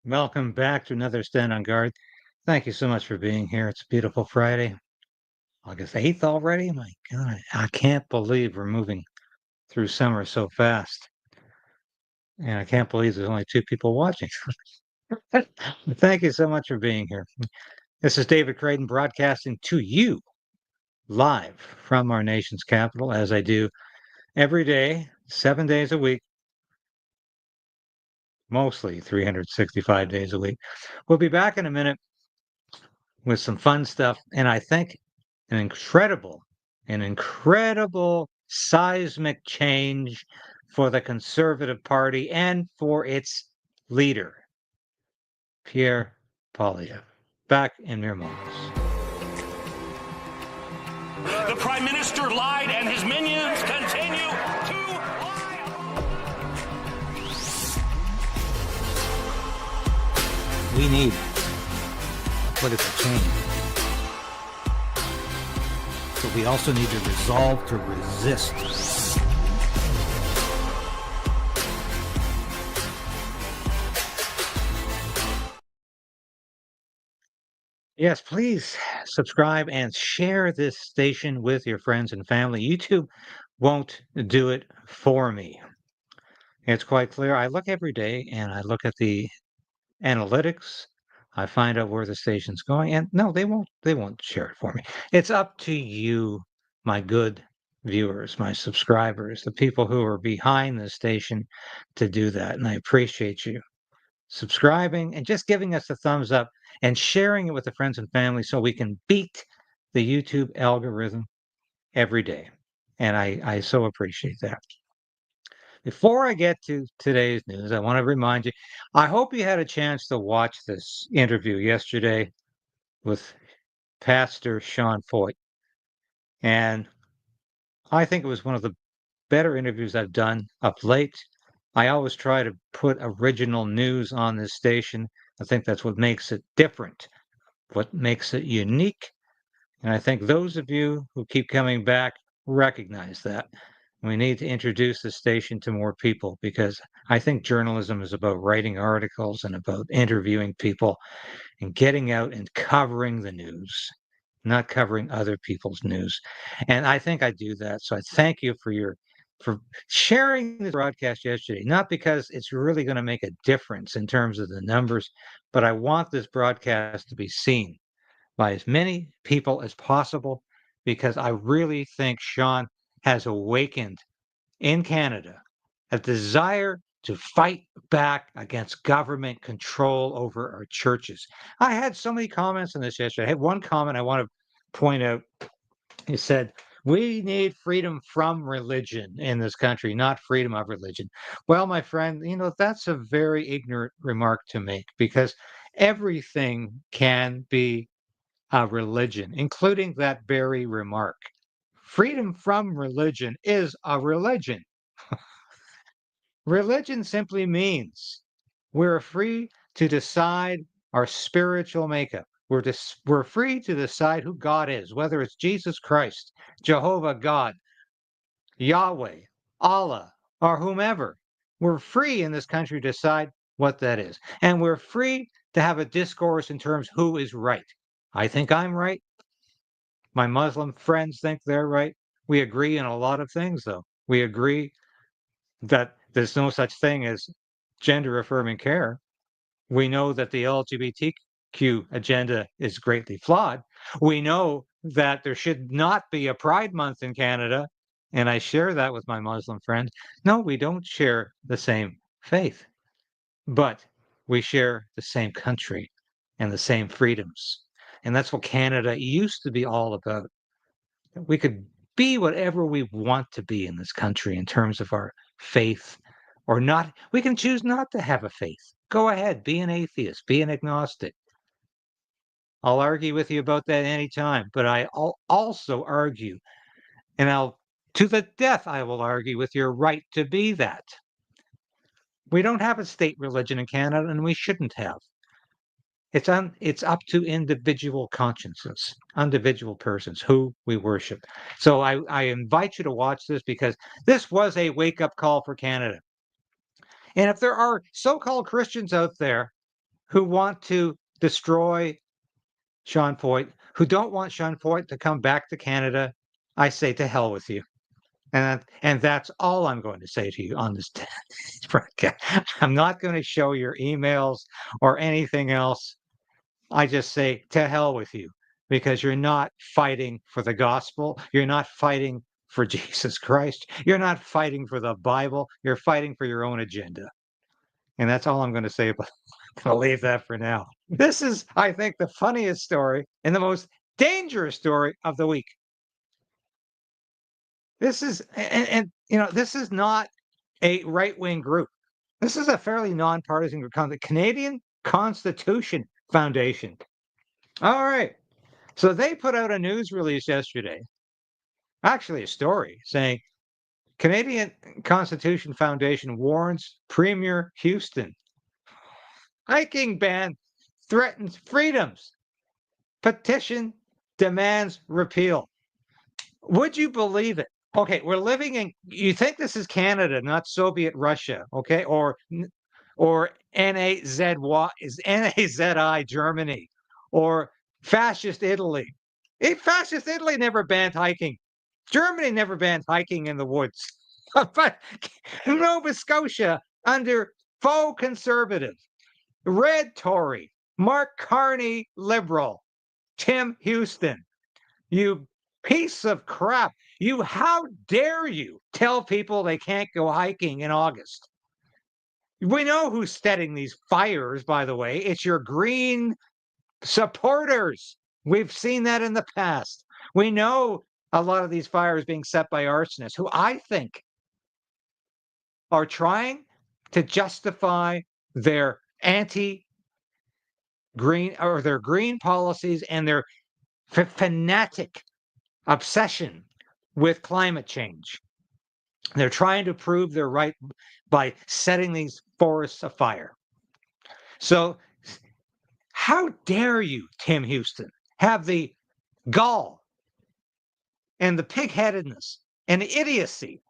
Welcome back to another Stand on Guard. Thank you so much for being here. It's a beautiful Friday, August 8th already. My God, I can't believe we're moving through summer so fast. And I can't believe there's only two people watching. Thank you so much for being here. This is David Krayden broadcasting to you live from our nation's capital, as I do every day, 7 days a week, mostly 365 days a week. We'll be back in a minute with some fun stuff. And I think an incredible seismic change for the Conservative Party and for its leader, Pierre Poilievre. Back in mere moments. The Prime Minister lied and his minions continue to lie. We need political change. But we also need to resolve to resist. Yes, please subscribe and share this station with your friends and family. YouTube won't do it for me. It's quite clear. I look every day and I look at the analytics. I find out where the station's going, and no, they won't share it for me. It's up to you, my good viewers, my subscribers, the people who are behind the station to do that. And I appreciate you subscribing and just giving us a thumbs up and sharing it with the friends and family so we can beat the YouTube algorithm every day. And I so appreciate that. Before I get to today's news, I want to remind you, I hope you had a chance to watch this interview yesterday with Pastor Sean Foyt. And I think it was one of the better interviews I've done of late. I always try to put original news on this station. I think that's what makes it different, what makes it unique. And I think those of you who keep coming back recognize that. We need to introduce the station to more people because I think journalism is about writing articles and about interviewing people and getting out and covering the news, not covering other people's news. And I think I do that. So I thank you for sharing this broadcast yesterday, not because it's really going to make a difference in terms of the numbers, but I want this broadcast to be seen by as many people as possible because I really think Sean has awakened in Canada a desire to fight back against government control over our churches. I had so many comments on this yesterday. I had one comment I want to point out. He said, we need freedom from religion in this country, not freedom of religion. Well, my friend, that's a very ignorant remark to make because everything can be a religion, including that very remark. Freedom from religion is a religion. Religion simply means we're free to decide our spiritual makeup. We're free to decide who God is, whether it's Jesus Christ, Jehovah God, Yahweh, Allah, or whomever. We're free in this country to decide what that is. And we're free to have a discourse in terms who is right. I think I'm right. My Muslim friends think they're right. We agree in a lot of things, though. We agree that there's no such thing as gender affirming care. We know that the LGBTQ agenda is greatly flawed. We know that there should not be a Pride Month in Canada, and I share that with my Muslim friends. No, we don't share the same faith, but we share the same country and the same freedoms. And that's what Canada used to be all about. We could be whatever we want to be in this country in terms of our faith or not. We can choose not to have a faith. Go ahead, be an atheist, be an agnostic. I'll argue with you about that anytime, but I'll also argue, and to the death, I will argue with your right to be that. We don't have a state religion in Canada, and we shouldn't have. It's up to individual consciences, individual persons who we worship. So I invite you to watch this because this was a wake-up call for Canada. And if there are so-called Christians out there who want to destroy Sean Foyt, who don't want Sean Foyt to come back to Canada, I say to hell with you. And that's all I'm going to say to you on this broadcast. I'm not going to show your emails or anything else. I just say to hell with you, because you're not fighting for the gospel. You're not fighting for Jesus Christ. You're not fighting for the Bible. You're fighting for your own agenda. And that's all I'm going to say about it. I'll leave that for now. This is, I think, the funniest story and the most dangerous story of the week. This is, and this is not a right-wing group. This is a fairly nonpartisan group called the Canadian Constitution Foundation. All right. So they put out a news release yesterday, actually a story, saying Canadian Constitution Foundation warns Premier Houston. Hiking ban threatens freedoms. Petition demands repeal. Would you believe it? Okay, we're living in, you think this is Canada, not Soviet Russia, okay? Or NAZI Germany, or fascist Italy. Fascist Italy never banned hiking. Germany never banned hiking in the woods. But Nova Scotia, under faux conservative, red Tory, Mark Carney liberal, Tim Houston, you piece of crap. How dare you tell people they can't go hiking in August? We know who's setting these fires, by the way. It's your green supporters. We've seen that in the past. We know a lot of these fires being set by arsonists, who I think are trying to justify their anti-green or their green policies and their fanatic obsession with climate change. They're trying to prove they're right by setting these forests afire. So how dare you, Tim Houston, have the gall and the pig-headedness and the idiocy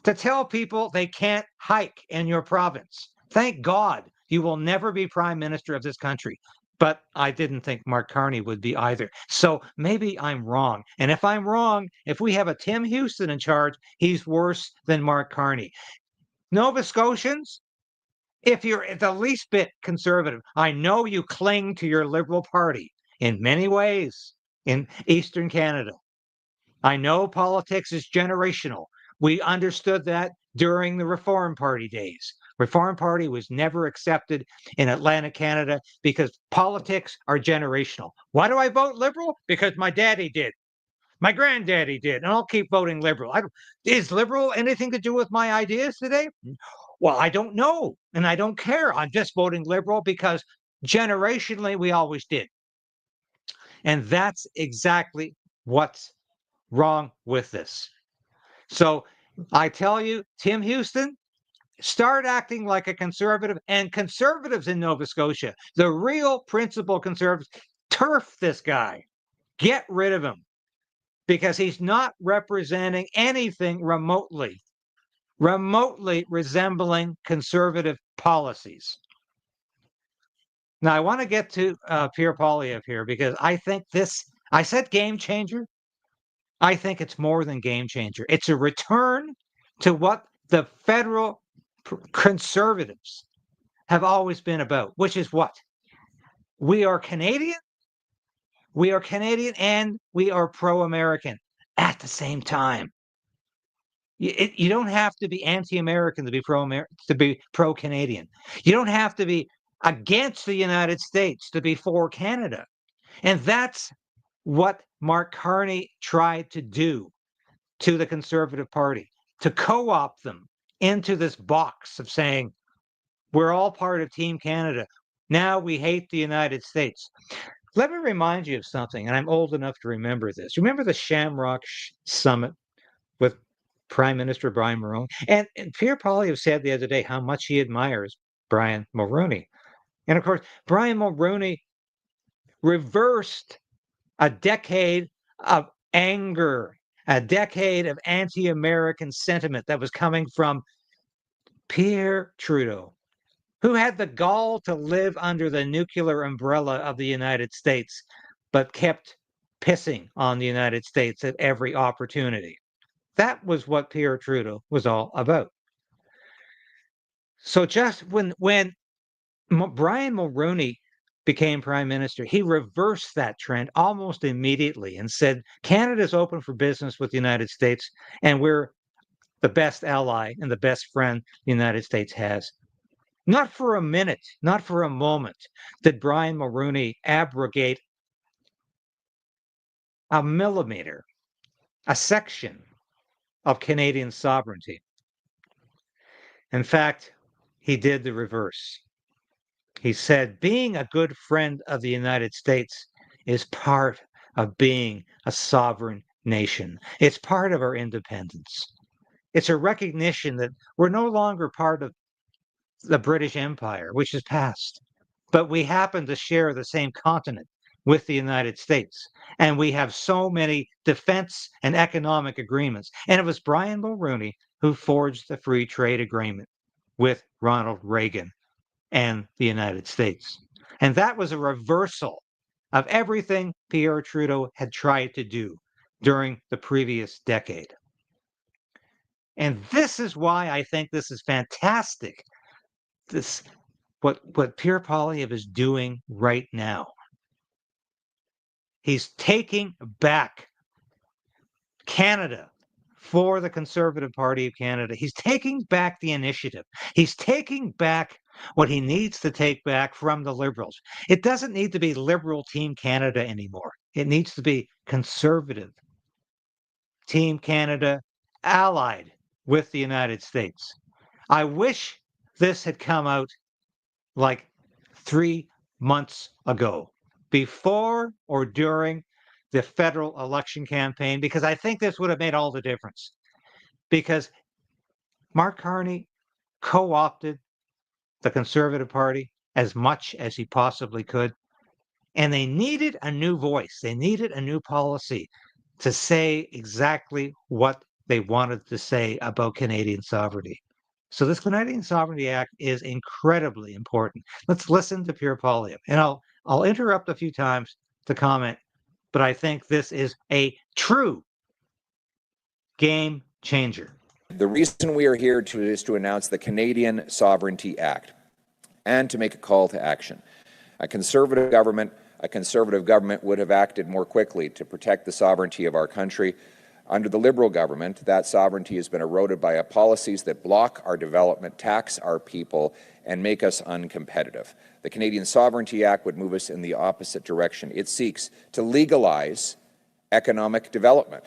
to tell people they can't hike in your province? Thank God you will never be prime minister of this country. But I didn't think Mark Carney would be either. So maybe I'm wrong. And if I'm wrong, if we have a Tim Houston in charge, he's worse than Mark Carney. Nova Scotians, if you're the least bit conservative, I know you cling to your Liberal Party in many ways in Eastern Canada. I know politics is generational. We understood that during the Reform Party days. Reform Party was never accepted in Atlantic Canada because politics are generational. Why do I vote Liberal? Because my daddy did. My granddaddy did, and I'll keep voting Liberal. Is Liberal anything to do with my ideas today? Well, I don't know, and I don't care. I'm just voting Liberal because generationally we always did. And that's exactly what's wrong with this. So I tell you, Tim Houston, start acting like a conservative, and conservatives in Nova Scotia, the real principal conservatives, turf this guy. Get rid of him because he's not representing anything remotely resembling conservative policies. Now, I want to get to Pierre Poilievre here because I think I said game changer. I think it's more than game changer. It's a return to what the federal conservatives have always been about, which is what? We are Canadian, and we are pro-American at the same time. You don't have to be anti-American to be pro-Canadian. You don't have to be against the United States to be for Canada. And that's what Mark Carney tried to do to the Conservative Party, to co-opt them into this box of saying, we're all part of Team Canada. Now we hate the United States. Let me remind you of something, and I'm old enough to remember this. Remember the Shamrock Summit with Prime Minister Brian Mulroney? And Pierre Poilievre said the other day how much he admires Brian Mulroney. And of course, Brian Mulroney reversed a decade of anger, a decade of anti-American sentiment that was coming from Pierre Trudeau, who had the gall to live under the nuclear umbrella of the United States, but kept pissing on the United States at every opportunity. That was what Pierre Trudeau was all about. So just when Brian Mulroney became prime minister, he reversed that trend almost immediately and said Canada's open for business with the United States, and we're the best ally and the best friend the United States has. Not for a minute, not for a moment did Brian Mulroney abrogate a millimeter, a section of Canadian sovereignty. In fact, he did the reverse. He said, being a good friend of the United States is part of being a sovereign nation. It's part of our independence. It's a recognition that we're no longer part of the British Empire, which is past, but we happen to share the same continent with the United States. And we have so many defense and economic agreements. And it was Brian Mulroney who forged the free trade agreement with Ronald Reagan and the United States. And that was a reversal of everything Pierre Trudeau had tried to do during the previous decade. And this is why I think this is fantastic. This what Pierre Poilievre is doing right now. He's taking back Canada for the Conservative Party of Canada. He's taking back the initiative. He's taking back what he needs to take back from the Liberals. It doesn't need to be Liberal Team Canada anymore. It needs to be Conservative Team Canada allied with the United States. I wish this had come out like 3 months ago, before or during the federal election campaign, because I think this would have made all the difference. Because Mark Carney co-opted the Conservative Party as much as he possibly could, and they needed a new voice. They needed a new policy to say exactly what they wanted to say about Canadian sovereignty. So this Canadian Sovereignty Act is incredibly important. Let's listen to Pierre Poilievre, and I'll interrupt a few times to comment, but I think this is a true game changer. The reason we are here is to announce the Canadian Sovereignty Act and to make a call to action. A conservative government would have acted more quickly to protect the sovereignty of our country. Under the Liberal government, that sovereignty has been eroded by policies that block our development, tax our people, and make us uncompetitive. The Canadian Sovereignty Act would move us in the opposite direction. It seeks to legalize economic development,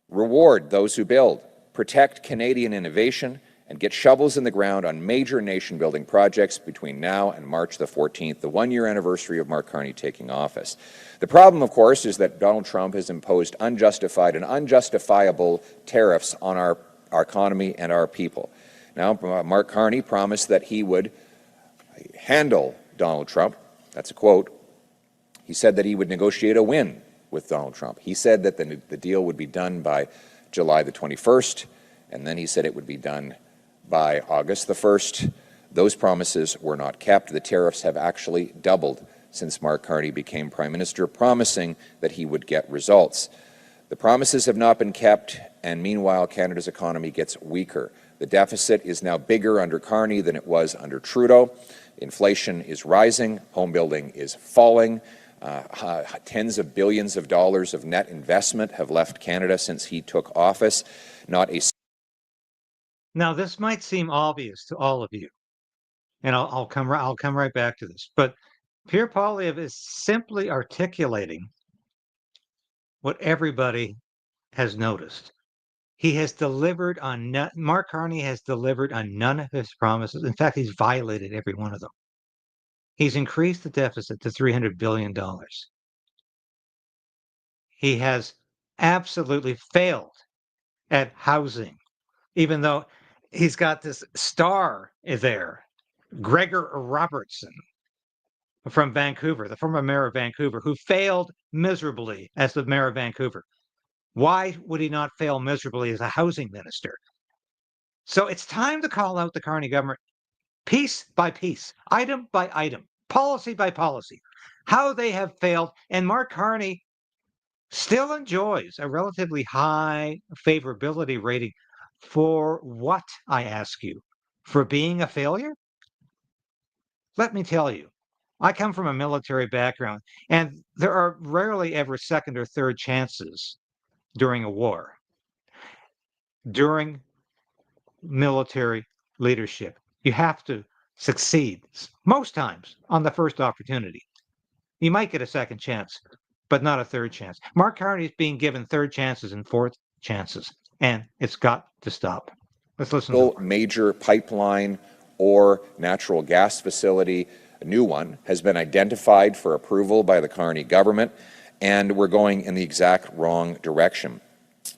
reward those who build, protect Canadian innovation, and get shovels in the ground on major nation-building projects between now and March the 14th, the one-year anniversary of Mark Carney taking office. The problem, of course, is that Donald Trump has imposed unjustified and unjustifiable tariffs on our economy and our people. Now, Mark Carney promised that he would handle Donald Trump. That's a quote. He said that he would negotiate a win with Donald Trump. He said that the deal would be done by July the 21st, and then he said it would be done by August the 1st. Those promises were not kept. The tariffs have actually doubled since Mark Carney became Prime Minister, promising that he would get results. The promises have not been kept, and meanwhile, Canada's economy gets weaker. The deficit is now bigger under Carney than it was under Trudeau. Inflation is rising. Home building is falling. Tens of billions of dollars of net investment have left Canada since he took office. Now, this might seem obvious to all of you, and I'll come right back to this. But Pierre Poilievre is simply articulating what everybody has noticed. He has delivered on Mark Carney has delivered on none of his promises. In fact, he's violated every one of them. He's increased the deficit to $300 billion. He has absolutely failed at housing, even though he's got this star there, Gregor Robertson from Vancouver, the former mayor of Vancouver, who failed miserably as the mayor of Vancouver. Why would he not fail miserably as a housing minister? So it's time to call out the Carney government piece by piece, item by item, policy by policy, how they have failed. And Mark Carney still enjoys a relatively high favorability rating for what, I ask you? For being a failure? Let me tell you, I come from a military background, and there are rarely ever second or third chances during a war. During military leadership, you have to succeed most times on the first opportunity. You might get a second chance, but not a third chance. Mark Carney is being given third chances and fourth chances, and it's got to stop. Let's listen to major pipeline or natural gas facility, a new one, has been identified for approval by the Carney government, and we're going in the exact wrong direction.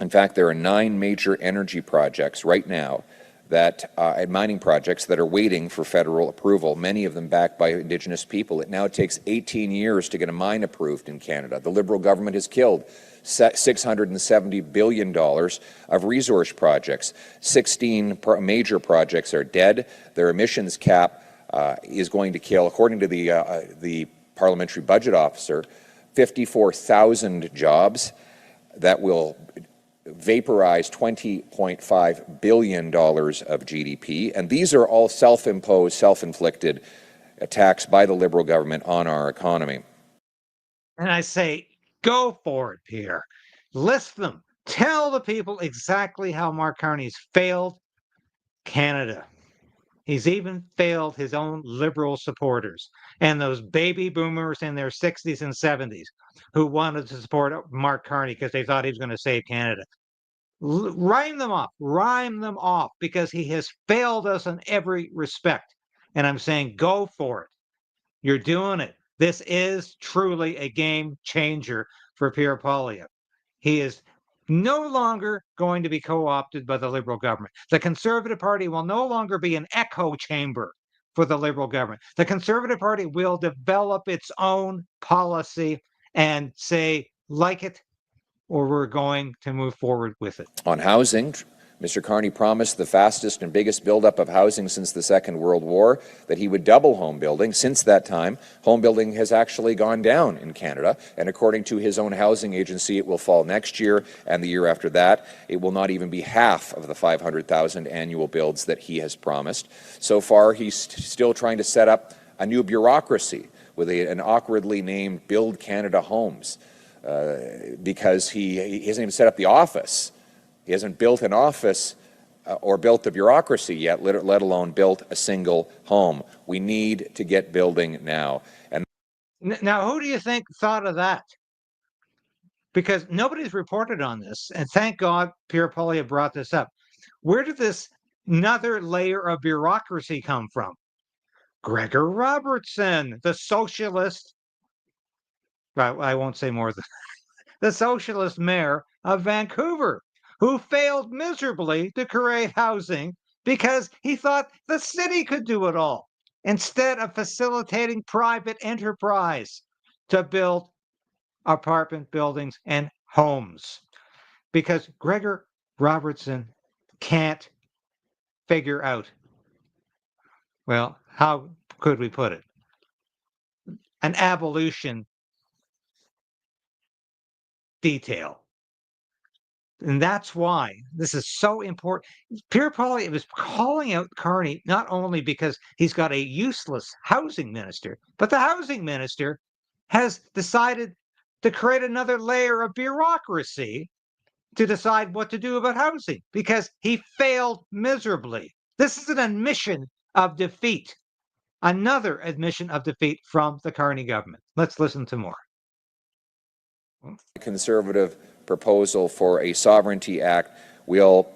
In fact, there are 9 major energy projects right now that mining projects that are waiting for federal approval, many of them backed by Indigenous people. It now takes 18 years to get a mine approved in Canada. The Liberal government has killed $670 billion of resource projects. 16 major projects are dead. Their emissions cap is going to kill, according to the parliamentary budget officer, 54,000 jobs that will vaporize $20.5 billion of GDP. And these are all self-imposed, self-inflicted attacks by the Liberal government on our economy. And I say, go for it, Pierre. List them. Tell the people exactly how Mark Carney's failed Canada. He's even failed his own Liberal supporters and those baby boomers in their 60s and 70s who wanted to support Mark Carney because they thought he was going to save Canada. Rhyme them off, because he has failed us in every respect. And I'm saying, go for it. You're doing it. This is truly a game changer for Pierre Poilievre. He is no longer going to be co-opted by the Liberal government. The Conservative Party will no longer be an echo chamber for the Liberal government. The Conservative Party will develop its own policy and say, like it, or we're going to move forward with it. On housing, Mr. Carney promised the fastest and biggest buildup of housing since the Second World War, that he would double home building. Since that time, home building has actually gone down in Canada, and according to his own housing agency, it will fall next year, and the year after that, it will not even be half of the 500,000 annual builds that he has promised. So far, he's still trying to set up a new bureaucracy with an awkwardly named Build Canada Homes. Because he hasn't even set up the office. He hasn't built an office or built the bureaucracy yet, let alone built a single home. We need to get building now. And now, who do you think thought of that? Because nobody's reported on this, and thank God Pierre Poilievre brought this up. Where did this another layer of bureaucracy come from? Gregor Robertson, the socialist. I won't say more than the socialist mayor of Vancouver, who failed miserably to create housing because he thought the city could do it all, instead of facilitating private enterprise to build apartment buildings and homes. Because Gregor Robertson can't figure out, well, how could we put it? An abolition detail. And that's why this is so important. Pierre Poilievre is calling out Carney not only because he's got a useless housing minister, but the housing minister has decided to create another layer of bureaucracy to decide what to do about housing because he failed miserably. This is an admission of defeat, another admission of defeat from the Carney government. Let's listen to more. Conservative proposal for a Sovereignty Act will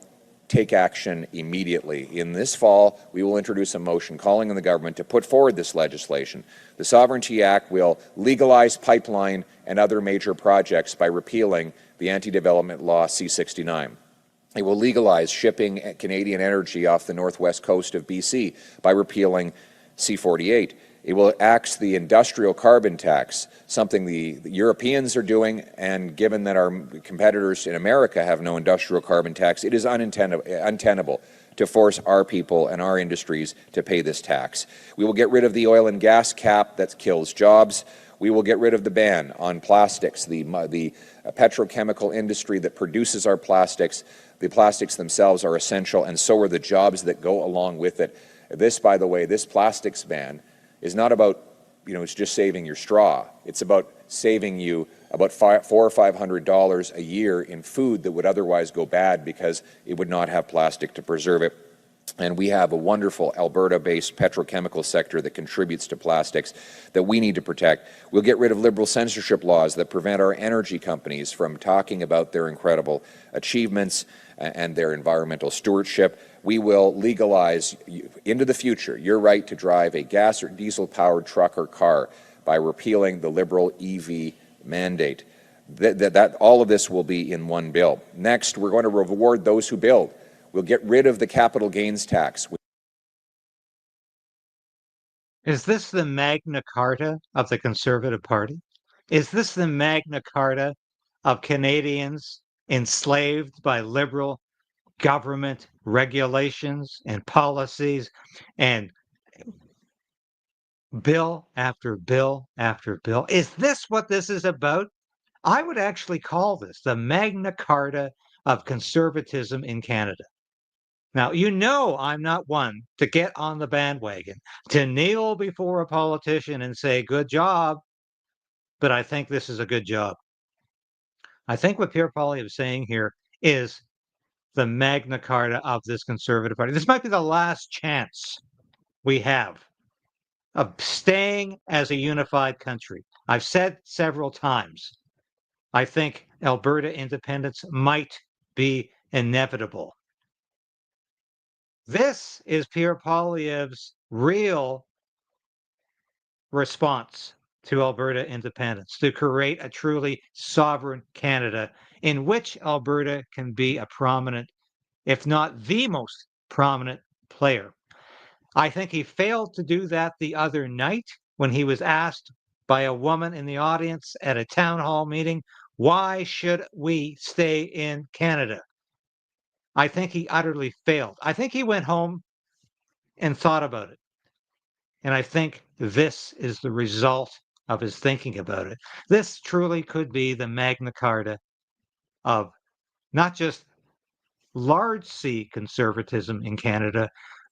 take action immediately. In this fall, we will introduce a motion calling on the government to put forward this legislation. The Sovereignty Act will legalize pipeline and other major projects by repealing the anti-development law C-69. It will legalize shipping Canadian energy off the northwest coast of BC by repealing C-48. It will axe the industrial carbon tax, something the Europeans are doing, and given that our competitors in America have no industrial carbon tax, it is untenable to force our people and our industries to pay this tax. We will get rid of the oil and gas cap that kills jobs. We will get rid of the ban on plastics, the petrochemical industry that produces our plastics. The plastics themselves are essential, and so are the jobs that go along with it. This, by the way, this plastics ban is not about, it's just saving your straw. It's about saving you about $400 or $500 a year in food that would otherwise go bad because it would not have plastic to preserve it. And we have a wonderful Alberta-based petrochemical sector that contributes to plastics that we need to protect. We'll get rid of liberal censorship laws that prevent our energy companies from talking about their incredible achievements and their environmental stewardship. We will legalize into the future your right to drive a gas or diesel-powered truck or car by repealing the liberal EV mandate. All of this will be in one bill. Next, we're going to reward those who build. We'll get rid of the capital gains tax. Is this the Magna Carta of the Conservative Party? Is this the Magna Carta of Canadians enslaved by liberal government regulations and policies and bill after bill after bill? Is this what this is about? I would actually call this the Magna Carta of conservatism in Canada. Now, I'm not one to get on the bandwagon, to kneel before a politician and say, good job, but I think this is a good job. I think what Pierre Poilievre is saying here is the Magna Carta of this Conservative Party. This might be the last chance we have of staying as a unified country. I've said several times, I think Alberta independence might be inevitable. This is Pierre Poilievre's real response to Alberta independence, to create a truly sovereign Canada in which Alberta can be a prominent, if not the most prominent player. I think he failed to do that the other night when he was asked by a woman in the audience at a town hall meeting, why should we stay in Canada? I think he utterly failed. I think he went home and thought about it. And I think this is the result of his thinking about it. This truly could be the Magna Carta of not just large C conservatism in Canada,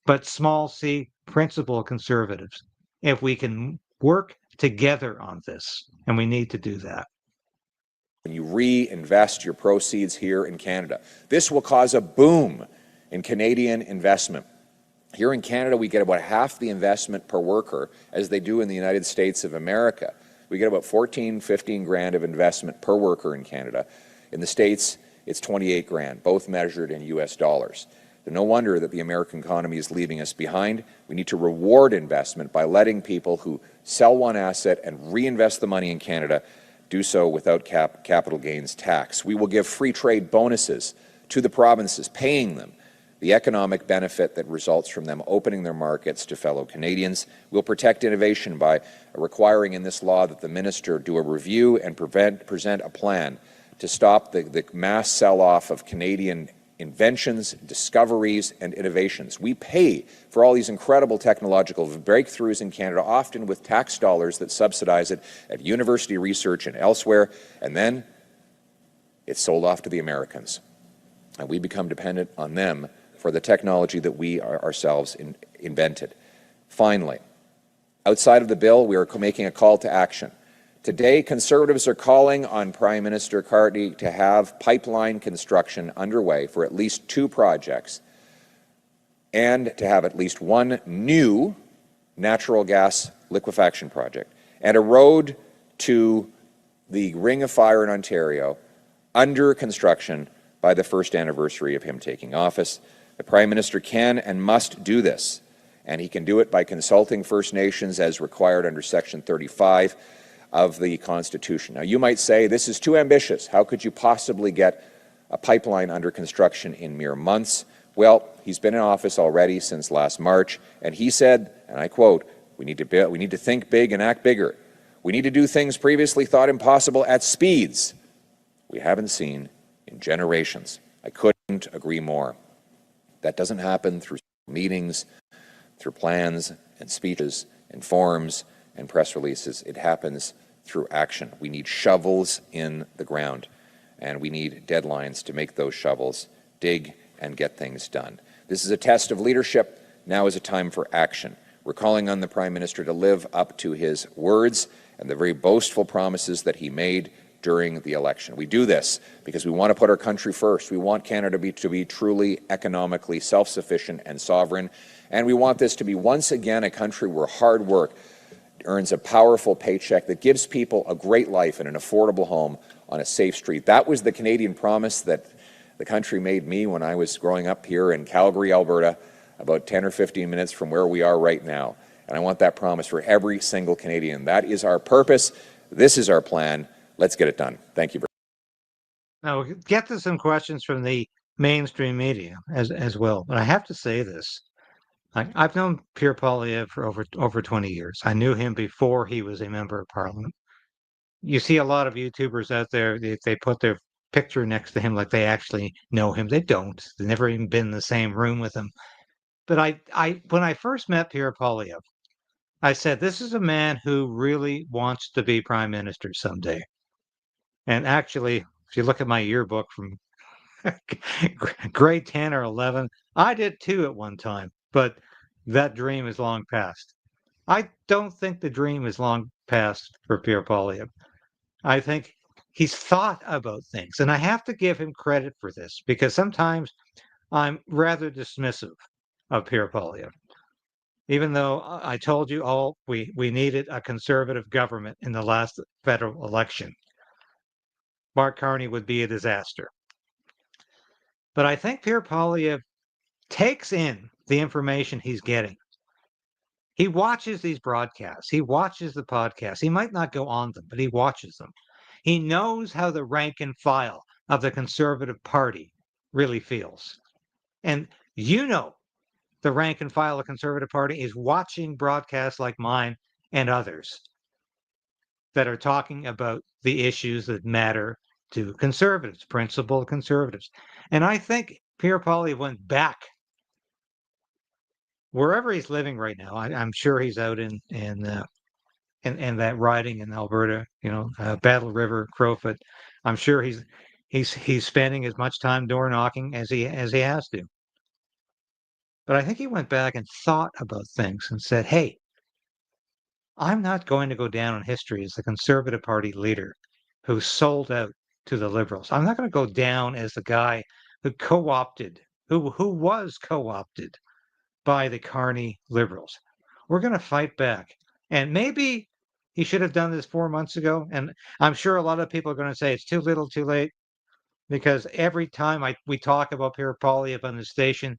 but small c principal conservatives. If we can work together on this, and we need to do that. When you reinvest your proceeds here in Canada, this will cause a boom in Canadian investment. Here in Canada, we get about half the investment per worker as they do in the United States of America. We get about 14, 15 grand of investment per worker in Canada. In the States, it's 28 grand, both measured in US dollars. No wonder that the American economy is leaving us behind. We need to reward investment by letting people who sell one asset and reinvest the money in Canada do so without capital gains tax. We will give free trade bonuses to the provinces, paying them the economic benefit that results from them opening their markets to fellow Canadians. We'll protect innovation by requiring in this law that the minister do a review and present a plan to stop the mass sell-off of Canadian inventions, discoveries, and innovations. We pay for all these incredible technological breakthroughs in Canada, often with tax dollars that subsidize it at university research and elsewhere, and then it's sold off to the Americans. And we become dependent on them for the technology that we ourselves invented. Finally, outside of the bill, we are making a call to action. Today, Conservatives are calling on Prime Minister Carney to have pipeline construction underway for at least 2 projects and to have at least 1 new natural gas liquefaction project and a road to the Ring of Fire in Ontario under construction by the first anniversary of him taking office. The Prime Minister can and must do this, and he can do it by consulting First Nations as required under Section 35 of the Constitution. Now, you might say, this is too ambitious. How could you possibly get a pipeline under construction in mere months? Well, he's been in office already since last March, and he said, and I quote, we need to think big and act bigger. We need to do things previously thought impossible at speeds we haven't seen in generations. I couldn't agree more. That doesn't happen through meetings, through plans and speeches and forums and press releases. It happens through action. We need shovels in the ground, and we need deadlines to make those shovels dig and get things done. This is a test of leadership. Now is a time for action. We're calling on the Prime Minister to live up to his words and the very boastful promises that he made during the election. We do this because we want to put our country first. We want Canada to be truly economically self-sufficient and sovereign, and we want this to be once again a country where hard work earns a powerful paycheck that gives people a great life and an affordable home on a safe street. That was the Canadian promise that the country made me when I was growing up here in Calgary, Alberta, about 10 or 15 minutes from where we are right now. And I want that promise for every single Canadian. That is our purpose. This is our plan. Let's get it done. Thank you. Now, we'll get to some questions from the mainstream media as well. But I have to say this. I've known Pierre Poilievre for over 20 years. I knew him before he was a member of Parliament. You see a lot of YouTubers out there, they put their picture next to him like they actually know him. They don't. They've never even been in the same room with him. But when I first met Pierre Poilievre, I said, this is a man who really wants to be Prime Minister someday. And actually, if you look at my yearbook from grade 10 or 11, I did too at one time, but that dream is long past. I don't think the dream is long past for Pierre Poilievre. I think he's thought about things, and I have to give him credit for this because sometimes I'm rather dismissive of Pierre Poilievre. Even though I told you we needed a conservative government in the last federal election. Mark Carney would be a disaster. But I think Pierre Poilievre takes in the information he's getting. He watches these broadcasts. He watches the podcasts. He might not go on them, but he watches them. He knows how the rank and file of the Conservative Party really feels. And you know the rank and file of the Conservative Party is watching broadcasts like mine and others that are talking about the issues that matter to conservatives, principled conservatives. And I think Pierre Poilievre went back wherever he's living right now. I'm sure he's out in that riding in Alberta, Battle River, Crowfoot. I'm sure he's spending as much time door knocking as he has to. But I think he went back and thought about things and said, hey, I'm not going to go down in history as the Conservative Party leader who sold out to the Liberals. I'm not going to go down as the guy who who was co-opted by the Carney Liberals. We're going to fight back. And maybe he should have done this 4 months ago. And I'm sure a lot of people are going to say it's too little, too late. Because every time we talk about Pierre Poilievre on the station,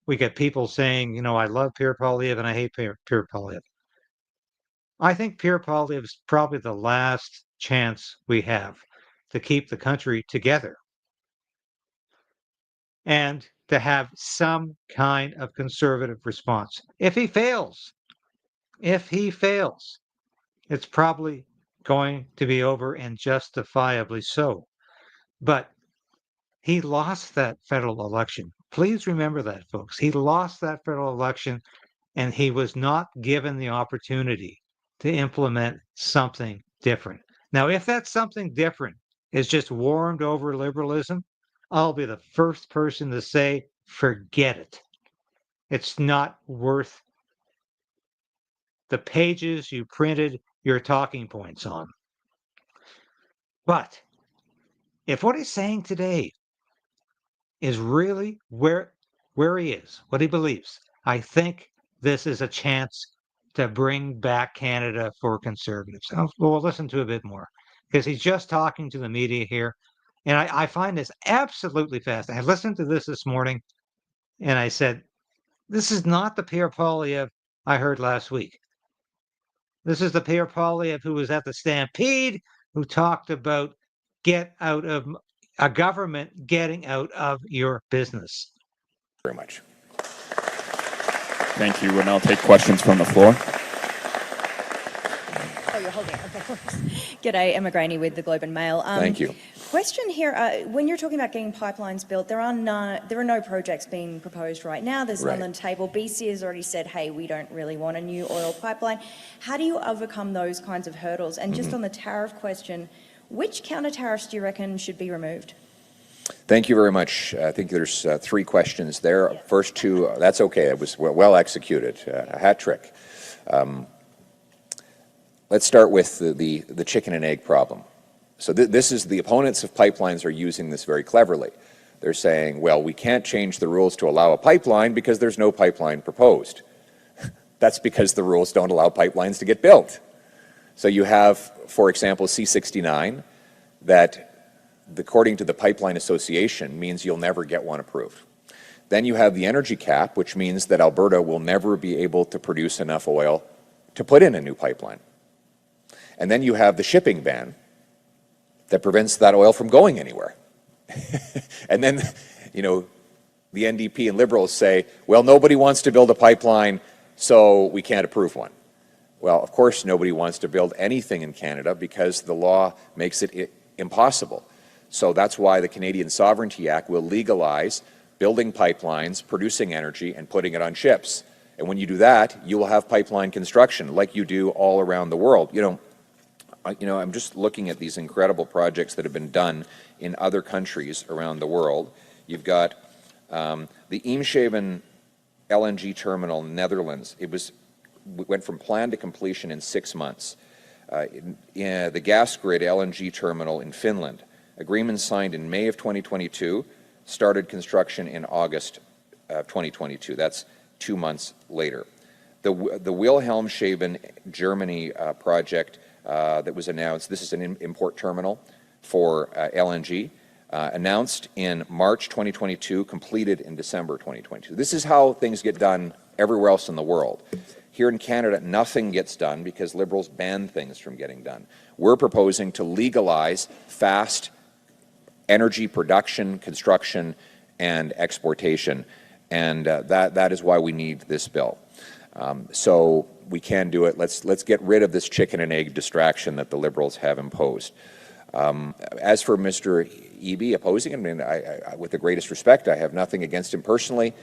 we get people saying, I love Pierre Poilievre and I hate Pierre Poilievre. I think Pierre Poilievre is probably the last chance we have to keep the country together and to have some kind of conservative response. If he fails, it's probably going to be over, and justifiably so. But he lost that federal election. Please remember that, folks. He lost that federal election, and he was not given the opportunity to implement something different. Now, if that something different is just warmed over liberalism, I'll be the first person to say, forget it. It's not worth the pages you printed your talking points on. But if what he's saying today is really where he is, what he believes, I think this is a chance to bring back Canada for conservatives. We'll listen to a bit more because he's just talking to the media here. And I find this absolutely fascinating. I listened to this morning and I said, this is not the Pierre Poilievre I heard last week. This is the Pierre Poilievre who was at the Stampede, who talked about get out of a government getting out of your business. Very much. Thank you. We'll now take questions from the floor. Oh, you're holding it. Okay. G'day, Emma Graney with the Globe and Mail. Thank you. Question here, when you're talking about getting pipelines built, there are no projects being proposed right now. There's none on the table. BC has already said, hey, we don't really want a new oil pipeline. How do you overcome those kinds of hurdles? And just on the tariff question, which counter tariffs do you reckon should be removed? Thank you very much. I think there's 3 questions there. Yeah. First 2, that's okay. It was well executed, a hat trick. Let's start with the chicken and egg problem. So this is, the opponents of pipelines are using this very cleverly. They're saying, well, we can't change the rules to allow a pipeline because there's no pipeline proposed. That's because the rules don't allow pipelines to get built. So you have, for example, C-69 that, according to the Pipeline Association, means you'll never get one approved. Then you have the energy cap, which means that Alberta will never be able to produce enough oil to put in a new pipeline. And then you have the shipping ban that prevents that oil from going anywhere. And then, you know, the NDP and Liberals say, well, nobody wants to build a pipeline, so we can't approve one. Well, of course, nobody wants to build anything in Canada because the law makes it impossible. So that's why the Canadian Sovereignty Act will legalize building pipelines, producing energy, and putting it on ships. And when you do that, you will have pipeline construction like you do all around the world. You know, I'm just looking at these incredible projects that have been done in other countries around the world. You've got the Eemshaven LNG terminal in Netherlands. Went from plan to completion in 6 months. The gas grid LNG terminal in Finland, agreements signed in May of 2022, started construction in August of 2022. That's 2 months later. The Wilhelmshaven, Germany project that was announced, this is an import terminal for LNG, announced in March 2022, completed in December 2022. This is how things get done everywhere else in the world. Here in Canada, nothing gets done because Liberals ban things from getting done. We're proposing to legalize fast energy production, construction, and exportation, and that is why we need this bill. So we can do it. Let's get rid of this chicken and egg distraction that the Liberals have imposed. As for Mr. Eby opposing him, with the greatest respect, I have nothing against him personally.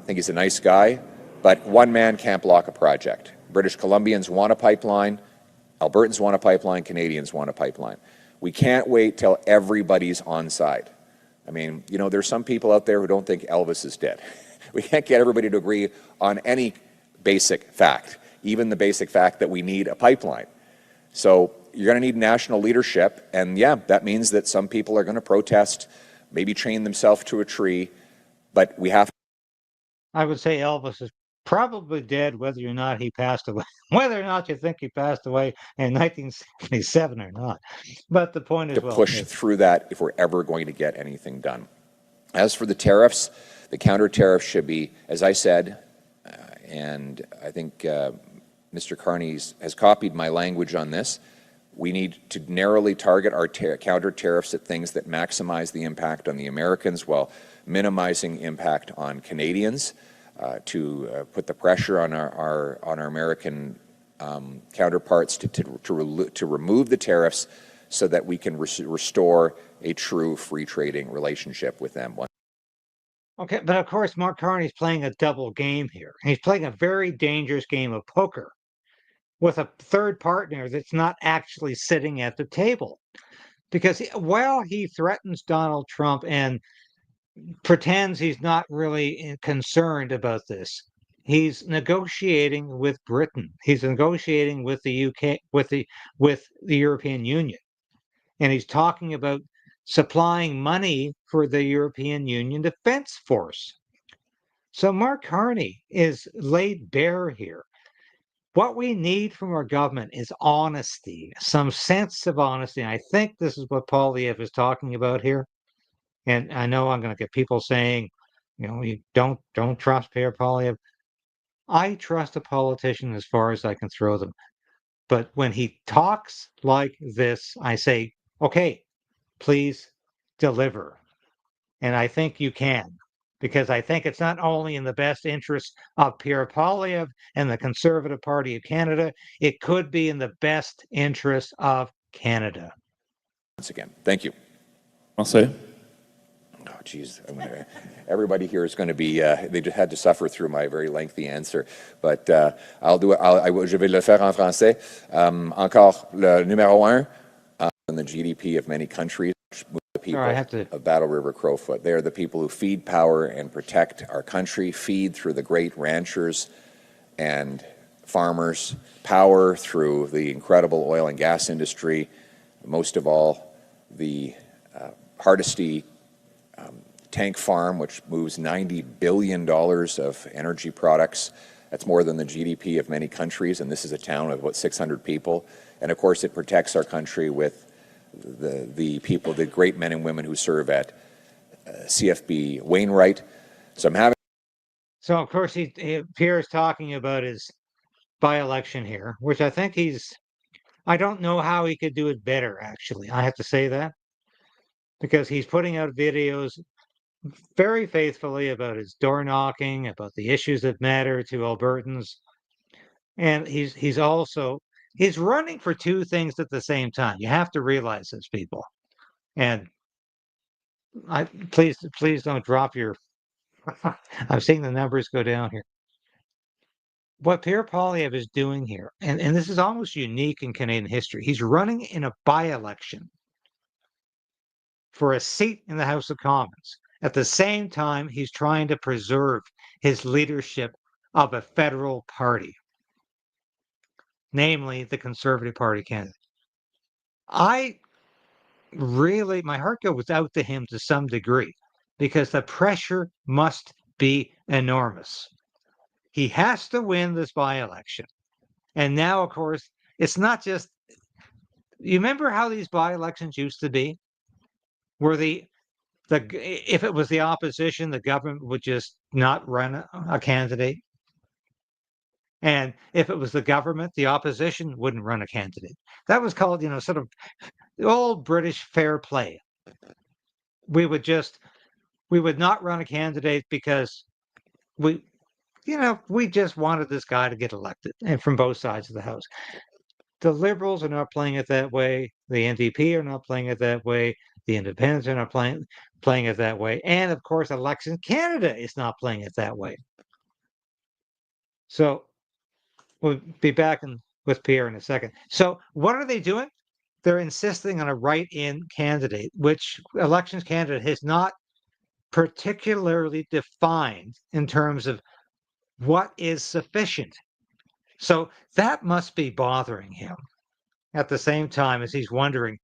I think he's a nice guy, but one man can't block a project. British Columbians want a pipeline, Albertans want a pipeline, Canadians want a pipeline. We can't wait till everybody's on side. I mean, you know, there's some people out there who don't think Elvis is dead. We can't get everybody to agree on any basic fact, even the basic fact that we need a pipeline. So you're going to need national leadership, and yeah, that means that some people are going to protest, maybe chain themselves to a tree, but we have. I would say Elvis is probably dead, whether or not he passed away, whether or not you think he passed away in 1977 or not. But the point is, to push through that if we're ever going to get anything done. As for the tariffs, the counter tariffs should be, as I said, and I think Mr. Carney has copied my language on this. We need to narrowly target our counter tariffs at things that maximize the impact on the Americans while minimizing impact on Canadians, to put the pressure on our American counterparts to remove the tariffs so that we can restore a true free trading relationship with them. Okay, but of course, Mark Carney's playing a double game here. He's playing a very dangerous game of poker with a third partner that's not actually sitting at the table. Because while he threatens Donald Trump and pretends he's not really concerned about this, he's negotiating with Britain. He's negotiating with the UK, with the European Union. And he's talking about supplying money for the European Union Defense Force. So Mark Carney is laid bare here. What we need from our government is honesty, some sense of honesty. And I think this is what Poilievre is talking about here. And I know I'm going to get people saying, you know, you don't trust Pierre Poilievre. I trust a politician as far as I can throw them. But when he talks like this, I say, okay, please deliver. And I think you can, because I think it's not only in the best interest of Pierre Poilievre and the Conservative Party of Canada, it could be in the best interest of Canada. Once again, thank you. Français. Oh, geez. Everybody here is going to be, they just had to suffer through my very lengthy answer. But I'll do it. Je vais le faire en français. Encore le numéro un, in the GDP of many countries, the people of Battle River Crowfoot. They're the people who feed power and protect our country, feed through the great ranchers and farmers, power through the incredible oil and gas industry, most of all the Hardisty tank farm, which moves $90 billion of energy products. That's more than the GDP of many countries, and this is a town of about 600 people. And of course, it protects our country with the people, the great men and women who serve at CFB Wainwright. So I'm having. So of course, Pierre is talking about his by-election here, which I think I don't know how he could do it better, actually. I have to say that, because he's putting out videos very faithfully about his door knocking, about the issues that matter to Albertans. And he's running for two things at the same time. You have to realize this, people. And please don't drop your I'm seeing the numbers go down here. What Pierre Poilievre is doing here, and this is almost unique in Canadian history, he's running in a by-election for a seat in the House of Commons. At the same time, he's trying to preserve his leadership of a federal party, namely the Conservative Party candidate. My heart goes out to him to some degree, because the pressure must be enormous. He has to win this by-election. And now, of course, it's not just, you remember how these by-elections used to be? Where if it was the opposition, the government would just not run a candidate. And if it was the government, the opposition wouldn't run a candidate. That was called, sort of old British fair play. We would not run a candidate because we just wanted this guy to get elected, and from both sides of the House. The Liberals are not playing it that way. The NDP are not playing it that way. The Independents are not playing it that way. And of course, Election Canada is not playing it that way. So we'll be back with Pierre in a second. So what are they doing? They're insisting on a write-in candidate, which Elections Canada has not particularly defined in terms of what is sufficient. So that must be bothering him at the same time as he's wondering,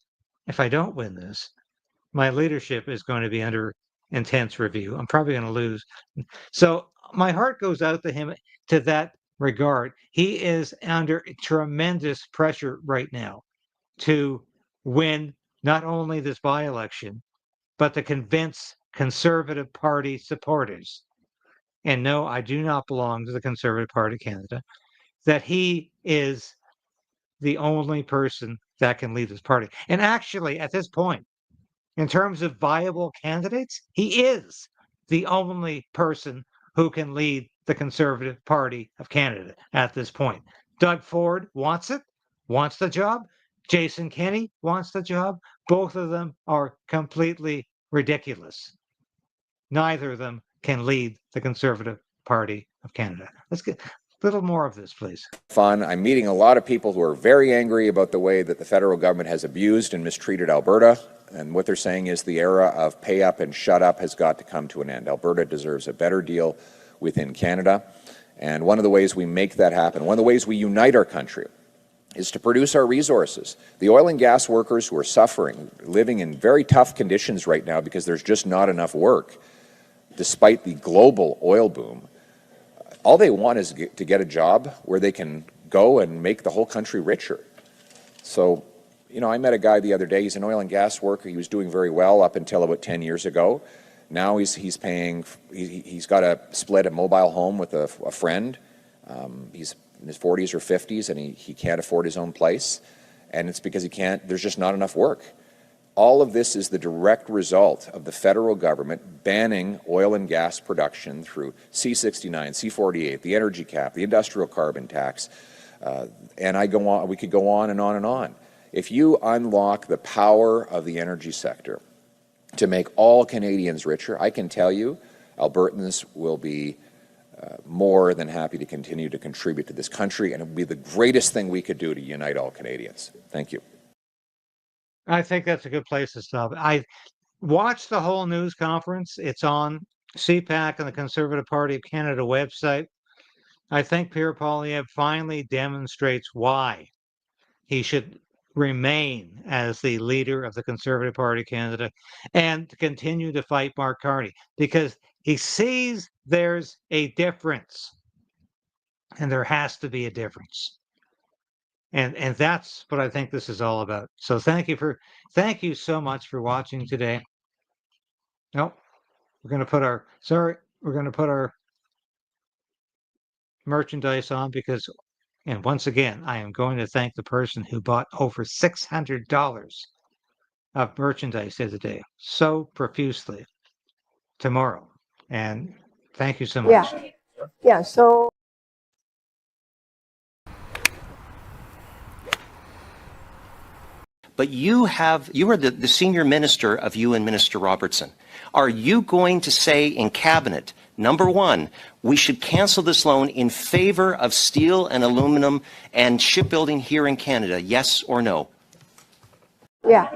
if I don't win this, my leadership is going to be under intense review. I'm probably going to lose. So my heart goes out to him to that regard. He is under tremendous pressure right now to win not only this by-election, but to convince Conservative Party supporters, and no, I do not belong to the Conservative Party Canada, that he is the only person that can lead this party. And actually, at this point, in terms of viable candidates, he is the only person who can lead the Conservative Party of Canada at this point. Doug Ford wants the job. Jason Kenney wants the job. Both of them are completely ridiculous. Neither of them can lead the Conservative Party of Canada. Let's get a little more of this, please. Fun. I'm meeting a lot of people who are very angry about the way that the federal government has abused and mistreated Alberta. And what they're saying is the era of pay up and shut up has got to come to an end. Alberta deserves a better deal within Canada. And one of the ways we make that happen, one of the ways we unite our country, is to produce our resources. The oil and gas workers who are suffering, living in very tough conditions right now because there's just not enough work, despite the global oil boom, all they want is to get a job where they can go and make the whole country richer. So, I met a guy the other day. He's an oil and gas worker. He was doing very well up until about 10 years ago. Now he's got to split a mobile home with a friend. He's in his 40s or 50s, and he can't afford his own place. And it's because there's just not enough work. All of this is the direct result of the federal government banning oil and gas production through C-69, C-48, the energy cap, the industrial carbon tax, and we could go on and on and on. If you unlock the power of the energy sector to make all Canadians richer, I can tell you Albertans will be more than happy to continue to contribute to this country, and it would be the greatest thing we could do to unite all Canadians. Thank you. I think that's a good place to stop. I watched the whole news conference. It's on CPAC and the Conservative Party of Canada website. I think Pierre Poilievre finally demonstrates why he should remain as the leader of the Conservative Party of Canada and continue to fight Mark Carney, because he sees there's a difference, and there has to be a difference. And that's what I think this is all about. So thank you so much for watching today. Nope, we're going to put our merchandise on because, and once again, I am going to thank the person who bought over $600 of merchandise the other day so profusely tomorrow. And thank you so much. Yeah. So. But you are the senior minister of you and Minister Robertson. Are you going to say in cabinet, number one, we should cancel this loan in favor of steel and aluminum and shipbuilding here in Canada, yes or no? Yeah.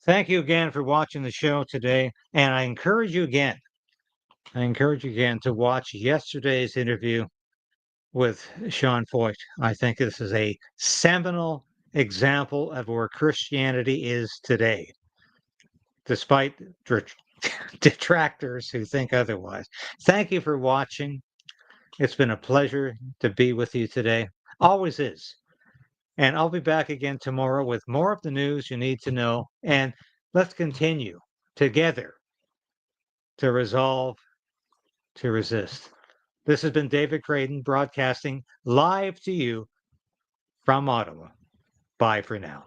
Thank you again for watching the show today. And I encourage you again to watch yesterday's interview with Sean Foyt. I think this is a seminal example of where Christianity is today, despite detractors who think otherwise. Thank you for watching. It's been a pleasure to be with you today. Always is. And I'll be back again tomorrow with more of the news you need to know. And let's continue together to resolve, to resist. This has been David Krayden broadcasting live to you from Ottawa. Bye for now.